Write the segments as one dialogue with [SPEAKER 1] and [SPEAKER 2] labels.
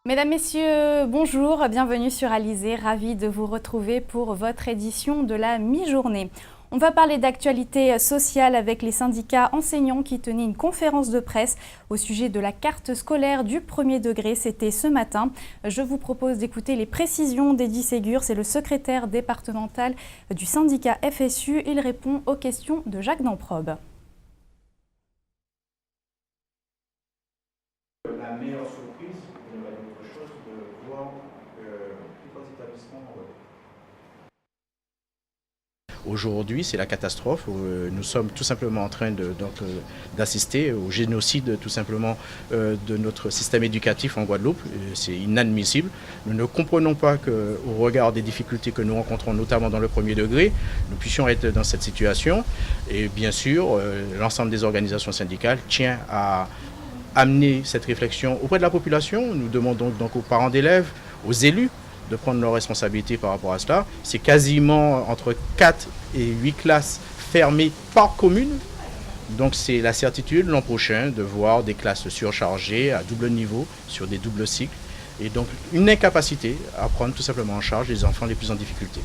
[SPEAKER 1] Mesdames, Messieurs, bonjour, bienvenue sur Alizé, ravie de vous retrouver pour votre édition de la mi-journée. On va parler d'actualité sociale avec les syndicats enseignants qui tenaient une conférence de presse au sujet de la carte scolaire du premier degré. C'était ce matin. Je vous propose d'écouter les précisions d'Eddy Ségur, c'est le secrétaire départemental du syndicat FSU. Il répond aux questions de Jacques Damprobe.
[SPEAKER 2] La meilleure surprise, il n'y a pas d'autre chose, de voir plusieurs établissements. Aujourd'hui, c'est la catastrophe. Nous sommes tout simplement en train d'assister au génocide tout simplement de notre système éducatif en Guadeloupe. C'est inadmissible. Nous ne comprenons pas qu'au regard des difficultés que nous rencontrons, notamment dans le premier degré, nous puissions être dans cette situation. Et bien sûr, l'ensemble des organisations syndicales tient à amener cette réflexion auprès de la population. Nous demandons donc aux parents d'élèves, aux élus, de prendre leurs responsabilités par rapport à cela. C'est quasiment entre 4 et 8 classes fermées par commune. Donc c'est la certitude l'an prochain de voir des classes surchargées à double niveau sur des doubles cycles. Et donc une incapacité à prendre tout simplement en charge les enfants les plus en difficulté.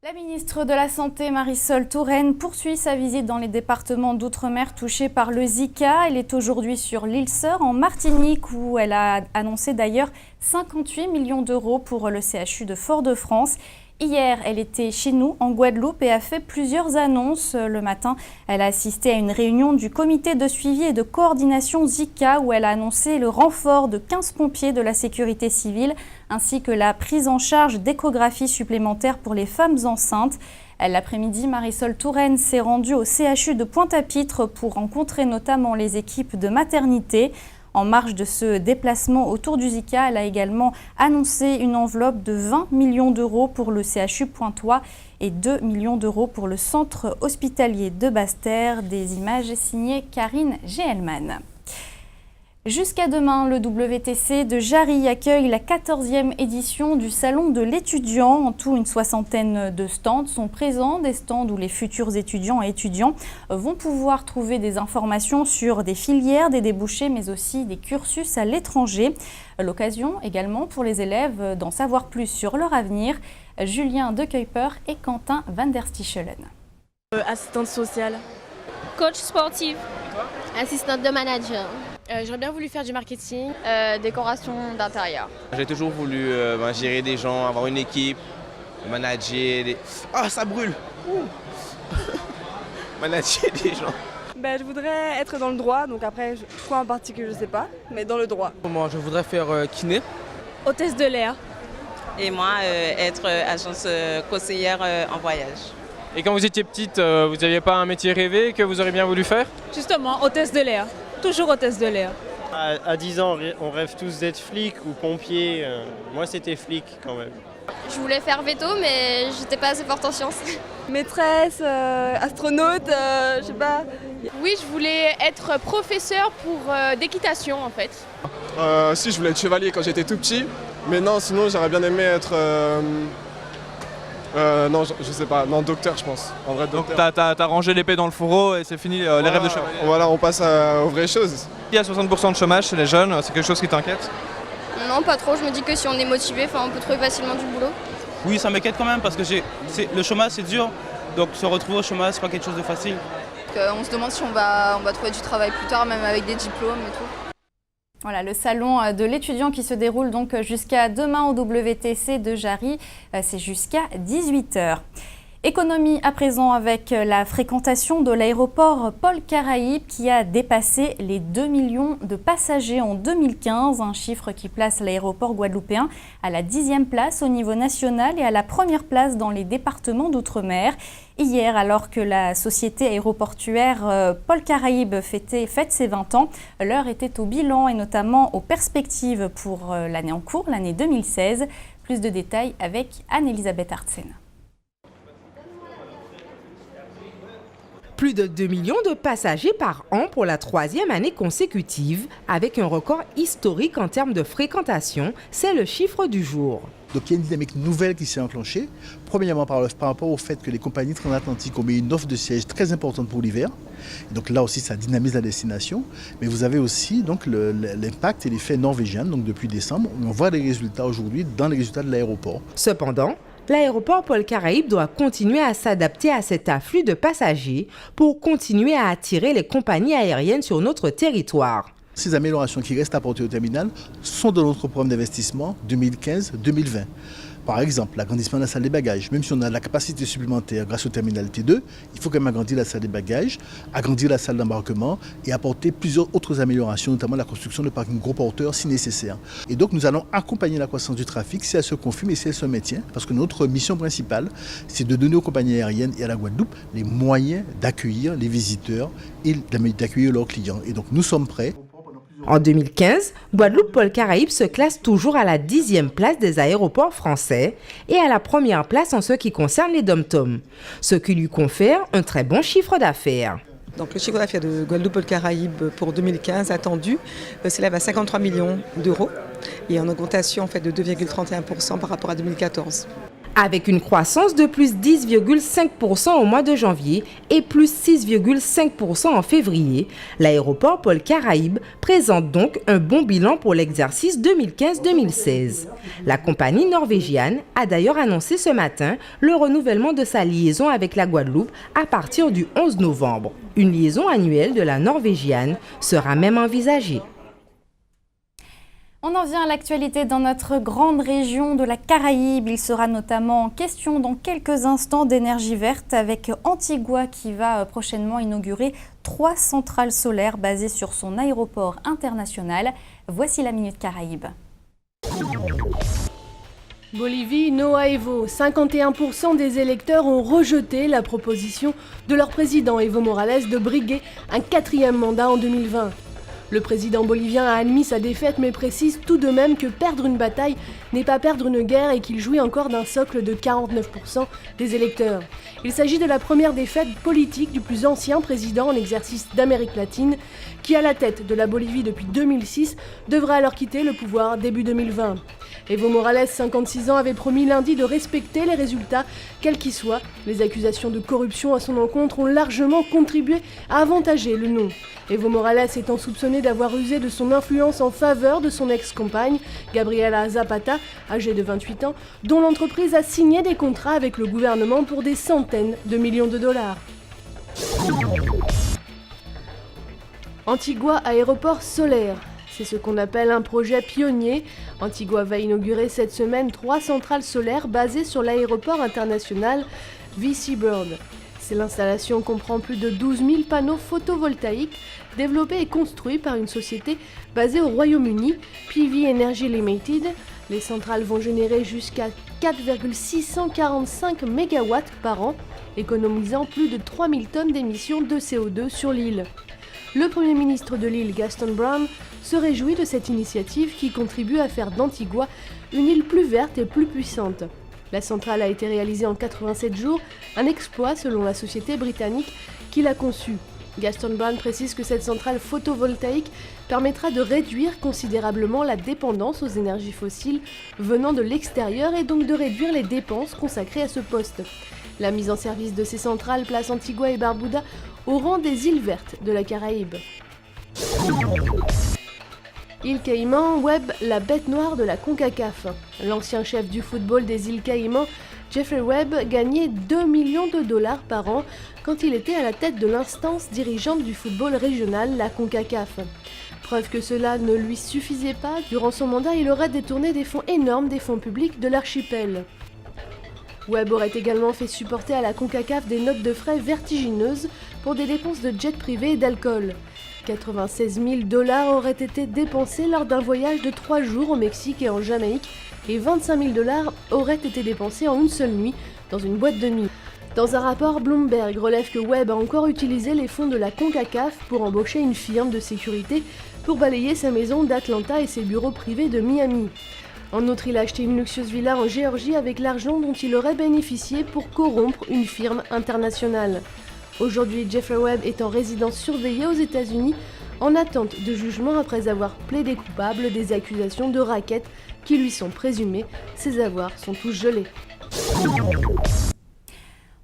[SPEAKER 1] La ministre de la Santé, Marisol Touraine, poursuit sa visite dans les départements d'outre-mer touchés par le Zika. Elle est aujourd'hui sur l'île Sœur, en Martinique, où elle a annoncé d'ailleurs 58 millions d'euros pour le CHU de Fort-de-France. Hier, elle était chez nous, en Guadeloupe, et a fait plusieurs annonces. Le matin, elle a assisté à une réunion du comité de suivi et de coordination Zika, où elle a annoncé le renfort de 15 pompiers de la sécurité civile, ainsi que la prise en charge d'échographies supplémentaires pour les femmes enceintes. L'après-midi, Marisol Touraine s'est rendue au CHU de Pointe-à-Pitre pour rencontrer notamment les équipes de maternité. En marge de ce déplacement autour du Zika, elle a également annoncé une enveloppe de 20 millions d'euros pour le CHU pointois et 2 millions d'euros pour le centre hospitalier de Basse-Terre. Des images signées Karine Géhelman. Jusqu'à demain, le WTC de Jarry accueille la 14e édition du Salon de l'étudiant. En tout, une soixantaine de stands sont présents, des stands où les futurs étudiants et étudiants vont pouvoir trouver des informations sur des filières, des débouchés, mais aussi des cursus à l'étranger. L'occasion également pour les élèves d'en savoir plus sur leur avenir. Julien De Kuyper et Quentin van der Stichelen.
[SPEAKER 3] Assistante sociale.
[SPEAKER 4] Coach sportif. Assistante de manager.
[SPEAKER 3] J'aurais bien voulu faire du marketing.
[SPEAKER 4] Décoration d'intérieur.
[SPEAKER 5] J'ai toujours voulu gérer des gens, avoir une équipe, manager des... Ah, ça brûle. Manager des gens.
[SPEAKER 3] Je voudrais être dans le droit, donc après, quoi en particulier, je sais pas, mais dans le droit.
[SPEAKER 5] Moi, je voudrais faire kiné.
[SPEAKER 3] Hôtesse de l'air.
[SPEAKER 6] Et moi, être agence conseillère en voyage.
[SPEAKER 7] Et quand vous étiez petite, vous n'aviez pas un métier rêvé que vous auriez bien voulu faire?
[SPEAKER 3] Justement, hôtesse de l'air. Toujours hôtesse de l'air.
[SPEAKER 8] À 10 ans, on rêve tous d'être flic ou pompier. Moi, c'était flic quand même.
[SPEAKER 4] Je voulais faire veto, mais j'étais pas assez forte en sciences.
[SPEAKER 3] Maîtresse, astronaute, je sais pas.
[SPEAKER 9] Oui, je voulais être professeur d'équitation en fait.
[SPEAKER 10] Si, je voulais être chevalier quand j'étais tout petit. Mais non, sinon, j'aurais bien aimé être... non, je sais pas. Non, docteur, je pense. En vrai, docteur.
[SPEAKER 7] Donc t'as rangé l'épée dans le fourreau et c'est fini les rêves de chevalier.
[SPEAKER 10] Voilà, on passe aux vraies choses.
[SPEAKER 7] Il y a 60% de chômage chez les jeunes, c'est quelque chose qui t'inquiète?
[SPEAKER 4] Non, pas trop. Je me dis que si on est motivé, on peut trouver facilement du boulot.
[SPEAKER 11] Oui, ça m'inquiète quand même parce que le chômage c'est dur. Donc se retrouver au chômage, c'est pas quelque chose de facile.
[SPEAKER 4] On se demande si on va trouver du travail plus tard, même avec des diplômes et tout.
[SPEAKER 1] Voilà, le salon de l'étudiant qui se déroule donc jusqu'à demain au WTC de Jarry, c'est jusqu'à 18 h. Économie à présent avec la fréquentation de l'aéroport Paul Caraïbe qui a dépassé les 2 millions de passagers en 2015, un chiffre qui place l'aéroport guadeloupéen à la 10e place au niveau national et à la première place dans les départements d'outre-mer. Hier, alors que la société aéroportuaire Paul Caraïbe fête ses 20 ans, l'heure était au bilan et notamment aux perspectives pour l'année en cours, l'année 2016. Plus de détails avec Anne-Elisabeth Artsen.
[SPEAKER 12] Plus de 2 millions de passagers par an pour la 3e année consécutive, avec un record historique en termes de fréquentation, c'est le chiffre du jour.
[SPEAKER 13] Donc il y a une dynamique nouvelle qui s'est enclenchée. Premièrement par rapport au fait que les compagnies transatlantiques ont mis une offre de sièges très importante pour l'hiver. Donc là aussi ça dynamise la destination. Mais vous avez aussi donc l'impact et l'effet norvégien. Donc depuis décembre, on voit les résultats aujourd'hui dans les résultats de l'aéroport.
[SPEAKER 12] Cependant, l'aéroport Paul Caraïbes doit continuer à s'adapter à cet afflux de passagers pour continuer à attirer les compagnies aériennes sur notre territoire.
[SPEAKER 13] Ces améliorations qui restent apportées au terminal sont dans notre programme d'investissement 2015-2020. Par exemple, l'agrandissement de la salle des bagages. Même si on a la capacité supplémentaire grâce au terminal T2, il faut quand même agrandir la salle des bagages, agrandir la salle d'embarquement et apporter plusieurs autres améliorations, notamment la construction de parkings gros porteurs si nécessaire. Et donc nous allons accompagner la croissance du trafic si elle se confirme et si elle se maintient, parce que notre mission principale, c'est de donner aux compagnies aériennes et à la Guadeloupe les moyens d'accueillir les visiteurs et d'accueillir leurs clients. Et donc nous sommes prêts.
[SPEAKER 12] En 2015, Guadeloupe Paul Caraïbes se classe toujours à la 10e place des aéroports français et à la première place en ce qui concerne les dom-toms, ce qui lui confère un très bon chiffre d'affaires.
[SPEAKER 14] Donc le chiffre d'affaires de Guadeloupe Paul Caraïbes pour 2015 attendu s'élève à 53 millions d'euros et en augmentation en fait de 2,31% par rapport à 2014.
[SPEAKER 12] Avec une croissance de plus 10,5% au mois de janvier et plus 6,5% en février, l'aéroport Paul Caraïbes présente donc un bon bilan pour l'exercice 2015-2016. La compagnie norvégienne a d'ailleurs annoncé ce matin le renouvellement de sa liaison avec la Guadeloupe à partir du 11 novembre. Une liaison annuelle de la norvégienne sera même envisagée.
[SPEAKER 1] On en vient à l'actualité dans notre grande région de la Caraïbe. Il sera notamment question dans quelques instants d'énergie verte avec Antigua qui va prochainement inaugurer 3 centrales solaires basées sur son aéroport international. Voici la Minute Caraïbe.
[SPEAKER 15] Bolivie, Noa Evo. 51% des électeurs ont rejeté la proposition de leur président Evo Morales de briguer un 4e mandat en 2020. Le président bolivien a admis sa défaite mais précise tout de même que perdre une bataille n'est pas perdre une guerre et qu'il jouit encore d'un socle de 49% des électeurs. Il s'agit de la première défaite politique du plus ancien président en exercice d'Amérique latine qui, à la tête de la Bolivie depuis 2006, devra alors quitter le pouvoir début 2020. Evo Morales, 56 ans, avait promis lundi de respecter les résultats, quels qu'ils soient. Les accusations de corruption à son encontre ont largement contribué à avantager le non. Evo Morales étant soupçonné d'avoir usé de son influence en faveur de son ex-compagne, Gabriela Zapata, âgée de 28 ans, dont l'entreprise a signé des contrats avec le gouvernement pour des centaines de millions de dollars. Antigua aéroport solaire. C'est ce qu'on appelle un projet pionnier. Antigua va inaugurer cette semaine 3 centrales solaires basées sur l'aéroport international VC Bird. L'installation comprend plus de 12 000 panneaux photovoltaïques développés et construits par une société basée au Royaume-Uni, PV Energy Limited. Les centrales vont générer jusqu'à 4,645 MW par an, économisant plus de 3 000 tonnes d'émissions de CO2 sur l'île. Le Premier ministre de l'île, Gaston Brown, se réjouit de cette initiative qui contribue à faire d'Antigua une île plus verte et plus puissante. La centrale a été réalisée en 87 jours, un exploit selon la société britannique qui l'a conçue. Gaston Brown précise que cette centrale photovoltaïque permettra de réduire considérablement la dépendance aux énergies fossiles venant de l'extérieur et donc de réduire les dépenses consacrées à ce poste. La mise en service de ces centrales place Antigua et Barbuda au rang des îles vertes de la Caraïbe. Îles Caïmans, Webb, la bête noire de la CONCACAF. L'ancien chef du football des îles Caïmans, Jeffrey Webb, gagnait 2 millions de dollars par an quand il était à la tête de l'instance dirigeante du football régional, la CONCACAF. Preuve que cela ne lui suffisait pas, durant son mandat, il aurait détourné des fonds énormes des fonds publics de l'archipel. Webb aurait également fait supporter à la CONCACAF des notes de frais vertigineuses pour des dépenses de jet privé et d'alcool. 96 000 $ auraient été dépensés lors d'un voyage de 3 jours au Mexique et en Jamaïque et 25 000 $ auraient été dépensés en une seule nuit dans une boîte de nuit. Dans un rapport, Bloomberg relève que Webb a encore utilisé les fonds de la CONCACAF pour embaucher une firme de sécurité pour balayer sa maison d'Atlanta et ses bureaux privés de Miami. En outre, il a acheté une luxueuse villa en Géorgie avec l'argent dont il aurait bénéficié pour corrompre une firme internationale. Aujourd'hui, Jeffrey Webb est en résidence surveillée aux États-Unis en attente de jugement après avoir plaidé coupable des accusations de racket qui lui sont présumées. Ses avoirs sont tous gelés.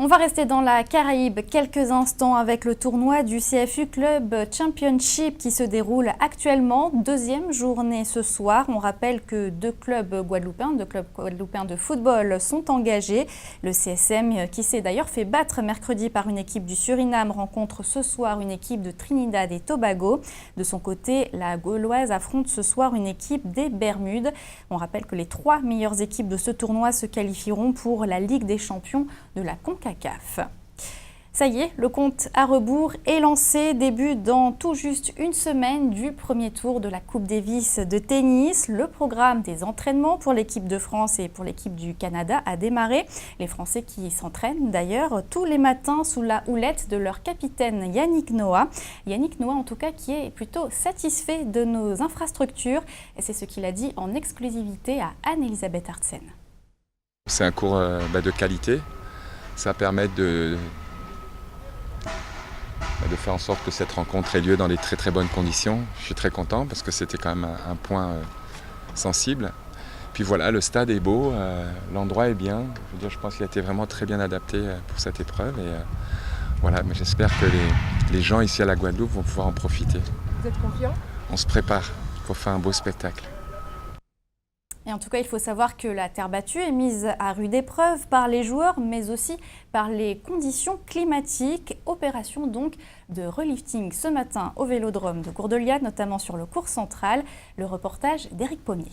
[SPEAKER 1] On va rester dans la Caraïbe quelques instants avec le tournoi du CFU Club Championship qui se déroule actuellement. Deuxième journée ce soir. On rappelle que deux clubs guadeloupéens de football sont engagés. Le CSM, qui s'est d'ailleurs fait battre mercredi par une équipe du Suriname, rencontre ce soir une équipe de Trinidad et Tobago. De son côté, la Gauloise affronte ce soir une équipe des Bermudes. On rappelle que les 3 meilleures équipes de ce tournoi se qualifieront pour la Ligue des champions de la CONCACAF. Ça y est, le compte à rebours est lancé. Début dans tout juste une semaine du premier tour de la Coupe Davis de tennis. Le programme des entraînements pour l'équipe de France et pour l'équipe du Canada a démarré. Les Français qui s'entraînent d'ailleurs tous les matins sous la houlette de leur capitaine Yannick Noah. Yannick Noah en tout cas qui est plutôt satisfait de nos infrastructures. Et c'est ce qu'il a dit en exclusivité à Anne-Elisabeth Artsen.
[SPEAKER 16] C'est un cours de qualité. Ça permet de faire en sorte que cette rencontre ait lieu dans des très très bonnes conditions. Je suis très content parce que c'était quand même un point sensible. Puis voilà, le stade est beau, l'endroit est bien. Je veux dire, je pense qu'il a été vraiment très bien adapté pour cette épreuve. Et voilà, mais j'espère que les gens ici à la Guadeloupe vont pouvoir en profiter.
[SPEAKER 15] Vous êtes confiant ?
[SPEAKER 16] On se prépare pour faire un beau spectacle.
[SPEAKER 1] Et en tout cas, il faut savoir que la terre battue est mise à rude épreuve par les joueurs, mais aussi par les conditions climatiques. Opération donc de relifting ce matin au Vélodrome de Gourdeliane, notamment sur le cours central. Le reportage d'Éric Pommier.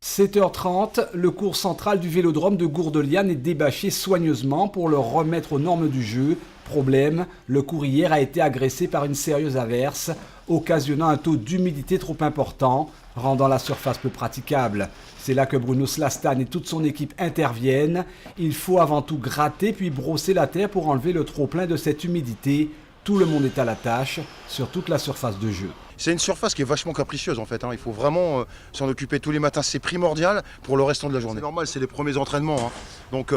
[SPEAKER 17] 7h30, le cours central du Vélodrome de Gourdeliane est débâché soigneusement pour le remettre aux normes du jeu. Problème, le cours hier a été agressé par une sérieuse averse, occasionnant un taux d'humidité trop important, rendant la surface peu praticable. C'est là que Bruno Slastan et toute son équipe interviennent. Il faut avant tout gratter puis brosser la terre pour enlever le trop-plein de cette humidité. Tout le monde est à la tâche sur toute la surface de jeu.
[SPEAKER 18] C'est une surface qui est vachement capricieuse en fait. Il faut vraiment s'en occuper tous les matins. C'est primordial pour le restant de la journée. C'est normal, c'est les premiers entraînements. Donc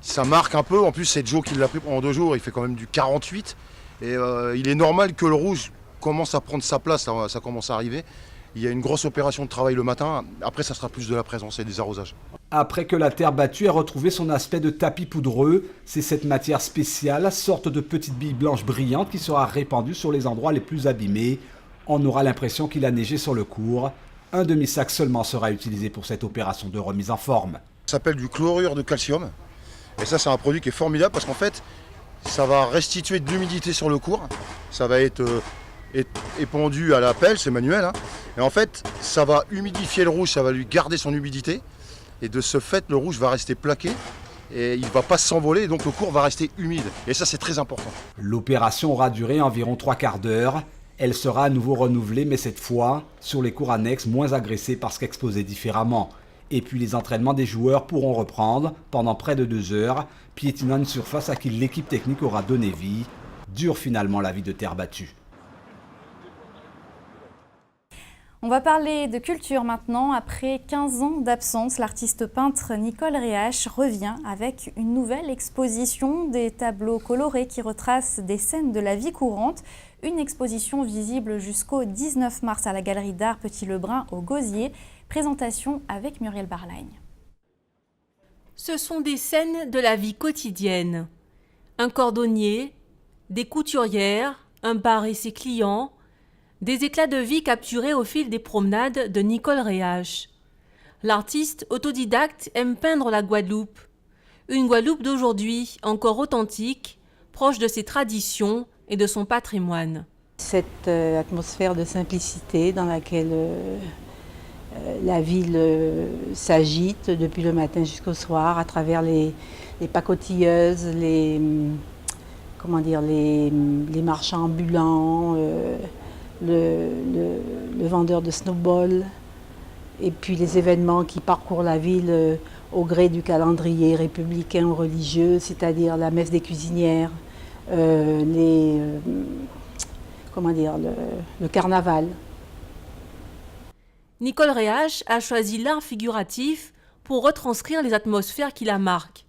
[SPEAKER 18] ça marque un peu. En plus, c'est Joe qui l'a pris pendant 2 jours. Il fait quand même du 48. Et il est normal que le rouge commence à prendre sa place. Ça commence à arriver. Il y a une grosse opération de travail le matin. Après, ça sera plus de la présence et des arrosages. Après que la terre battue ait retrouvé son aspect de tapis poudreux, c'est cette matière spéciale, sorte de petite bille blanche brillante, qui sera répandue sur les endroits les plus abîmés. On aura l'impression qu'il a neigé sur le cours. Un demi-sac seulement sera utilisé pour cette opération de remise en forme. Ça s'appelle du chlorure de calcium. Et ça, c'est un produit qui est formidable parce qu'en fait, ça va restituer de l'humidité sur le cours. Ça va être épandu à la pelle, c'est manuel. Et en fait, ça va humidifier le rouge, ça va lui garder son humidité. Et de ce fait, le rouge va rester plaqué et il ne va pas s'envoler. Et donc le cours va rester humide. Et ça, c'est très important. L'opération aura duré environ 3/4 d'heure. Elle sera à nouveau renouvelée, mais cette fois sur les cours annexes moins agressés parce qu'exposés différemment. Et puis les entraînements des joueurs pourront reprendre pendant près de 2 heures, piétinant une surface à qui l'équipe technique aura donné vie. Dure finalement la vie de terre battue.
[SPEAKER 1] On va parler de culture maintenant. Après 15 ans d'absence, l'artiste peintre Nicole Réache revient avec une nouvelle exposition, des tableaux colorés qui retracent des scènes de la vie courante. Une exposition visible jusqu'au 19 mars à la Galerie d'Art Petit-Lebrun au Gosier. Présentation avec Muriel Barlagne.
[SPEAKER 19] Ce sont des scènes de la vie quotidienne. Un cordonnier, des couturières, un bar et ses clients, des éclats de vie capturés au fil des promenades de Nicole Réache. L'artiste autodidacte aime peindre la Guadeloupe. Une Guadeloupe d'aujourd'hui encore authentique, proche de ses traditions et de son patrimoine.
[SPEAKER 20] Cette atmosphère de simplicité dans laquelle la ville s'agite depuis le matin jusqu'au soir à travers les pacotilleuses, les marchands ambulants, le vendeur de snowball et puis les événements qui parcourent la ville au gré du calendrier républicain ou religieux, c'est-à-dire la messe des cuisinières, le carnaval.
[SPEAKER 19] Nicole Réache a choisi l'art figuratif pour retranscrire les atmosphères qui la marquent.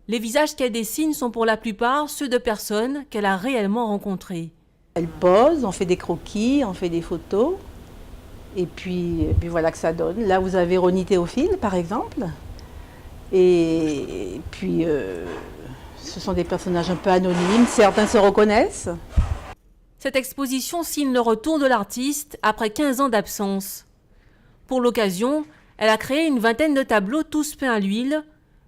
[SPEAKER 19] Les visages qu'elle dessine sont pour la plupart ceux de personnes qu'elle a réellement rencontrées.
[SPEAKER 20] Elle pose, on fait des croquis, on fait des photos. Et puis voilà que ça donne. Là, vous avez Ronnie Théophile, par exemple. Et puis, ce sont des personnages un peu anonymes. Certains se reconnaissent.
[SPEAKER 19] Cette exposition signe le retour de l'artiste après 15 ans d'absence. Pour l'occasion, elle a créé une vingtaine de tableaux tous peints à l'huile,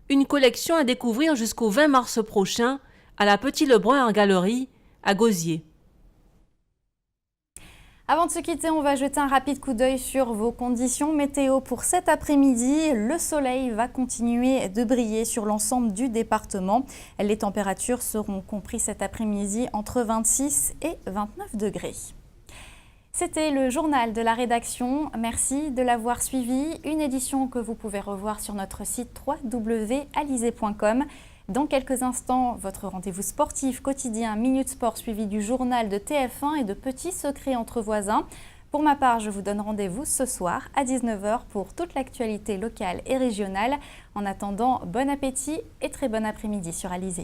[SPEAKER 19] une collection à découvrir jusqu'au 20 mars prochain à la Petit-Lebrun Art Gallery à Gosier.
[SPEAKER 1] Avant de se quitter, on va jeter un rapide coup d'œil sur vos conditions météo pour cet après-midi. Le soleil va continuer de briller sur l'ensemble du département. Les températures seront comprises cet après-midi entre 26 et 29 degrés. C'était le journal de la rédaction. Merci de l'avoir suivi. Une édition que vous pouvez revoir sur notre site www.alizé.com. Dans quelques instants, votre rendez-vous sportif quotidien Minute Sport suivi du journal de TF1 et de Petits secrets entre voisins. Pour ma part, je vous donne rendez-vous ce soir à 19h pour toute l'actualité locale et régionale. En attendant, bon appétit et très bon après-midi sur Alizé.